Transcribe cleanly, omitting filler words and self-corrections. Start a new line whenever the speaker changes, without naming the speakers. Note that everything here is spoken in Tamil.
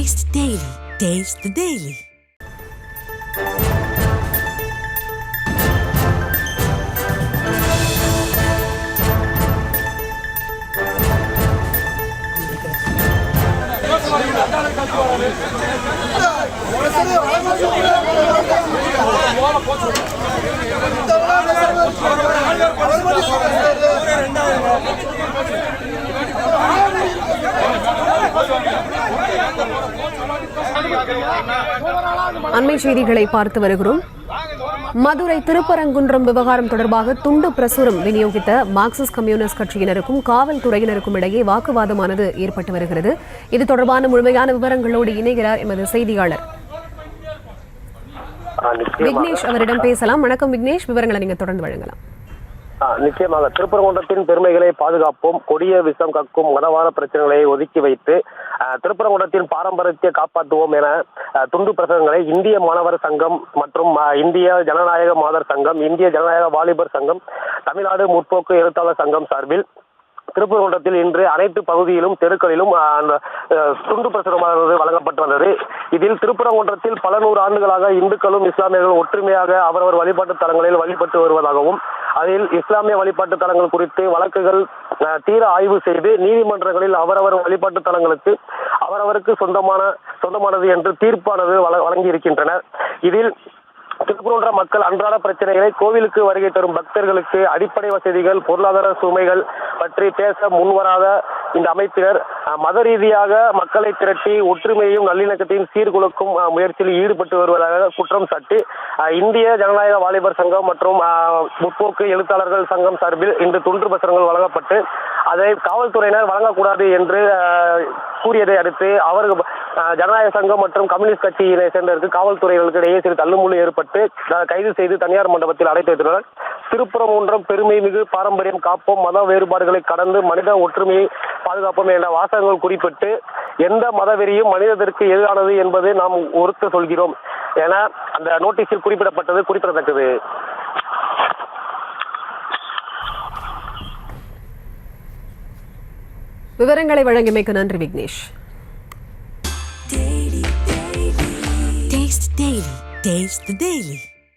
Taste the Daily. Taste the Daily.
அண்மை செய்திகளை பார்த்து வருகிறோம். மதுரை திருப்பரங்குன்றம் விவகாரம் தொடர்பாக துண்டு பிரசுரம் விநியோகித்த மார்க்சிஸ்ட் கம்யூனிஸ்ட் கட்சியினருக்கும் காவல்துறையினருக்கும் இடையே வாக்குவாதமானது ஏற்பட்டு வருகிறது. இது தொடர்பான முழுமையான விவரங்களோடு இணைகிறார் எமது செய்தியாளர் விக்னேஷ். அவரிடம் பேசலாம். வணக்கம் விக்னேஷ், விவரங்களை நீங்க தொடர்ந்து வழங்கலாம்.
நிச்சயமாக திருப்பரங்குன்றத்தின் பெருமைகளை பாதுகாப்போம், கொடிய விஷம் கக்கும் மதவாத பிரச்சனைகளை ஒதுக்கி வைத்து திருப்பரங்குன்றத்தின் பாரம்பரியத்தை காப்பாற்றுவோம் என துண்டு பிரசங்கங்களை இந்திய மாணவர் சங்கம் மற்றும் இந்திய ஜனநாயக மாதர் சங்கம், இந்திய ஜனநாயக வாலிபர் சங்கம், தமிழ்நாடு முற்போக்கு எழுத்தாளர் சங்கம் சார்பில் திருப்பரங்குன்றத்தில் இன்று அனைத்து பகுதியிலும் தெருக்களிலும் துண்டு பிரசுரமானது வழங்கப்பட்டு வந்தது. இதில் திருப்பரங்குன்றத்தில் பல நூறு ஆண்டுகளாக இந்துக்களும் இஸ்லாமியர்களும் ஒற்றுமையாக அவரவர் வழிபாட்டு தலங்களில் வழிபட்டு வருவதாகவும், அதில் இஸ்லாமிய வழிபாட்டு தலங்கள் குறித்து வழக்குகள் தீர ஆய்வு செய்து நீதிமன்றங்களில் அவரவர் வழிபாட்டு தலங்களுக்கு அவரவருக்கு சொந்தமானது என்று தீர்ப்பானது வழங்கி இருக்கின்றனர். இதில் திருப்பரங்குன்ற மக்கள் அன்றாட பிரச்சனைகளை, கோவிலுக்கு வருகை தரும் பக்தர்களுக்கு அடிப்படை வசதிகள், பொருளாதார சுமைகள் பற்றி பேச முன்வராத இந்த அமைப்பினர் மத ரீதியாக மக்களை திரட்டி ஒற்றுமையையும் நல்லிணக்கத்தையும் சீர்குலைக்கும் முயற்சியில் ஈடுபட்டு வருவதாக குற்றம் சாட்டி இந்திய ஜனநாயக வாலிபர் சங்கம் மற்றும் முற்போக்கு எழுத்தாளர்கள் சங்கம் சார்பில் இன்று துண்டு பிரசுரங்கள் வழங்கப்பட்டு அதை காவல்துறையினர் வழங்கக்கூடாது என்று கூறியதை அடுத்து அவர்கள் ஜனநாயக சங்கம் மற்றும் கம்யூனிஸ்ட் கட்சியினை சேர்ந்ததற்கு காவல்துறையினருக்கு இடையே சிறு தள்ளுமுள்ளு ஏற்பட்டு கைது செய்து தனியார் மண்டபத்தில் அடைத்து வைத்துள்ளனர். திருப்பரங்குன்றம் பெருமை மிகு பாரம்பரியம் காப்போம், மத வேறுபாடுகளை கடந்து மனித ஒற்றுமையை பாதுகாப்போம் என்ற வாசகங்கள் குறிப்பிட்டு எந்த மதவெறியும் மனிதத்திற்கு எதிரானது என்பது நாம் ஒருத்த சொல்கிறோம் என அந்த நோட்டீஸில் குறிப்பிடப்பட்டது குறிப்பிடத்தக்கது.
விவரங்களை வழங்கியமைக்கு நன்றி Vignesh.
Taste the Daily. Taste the Daily.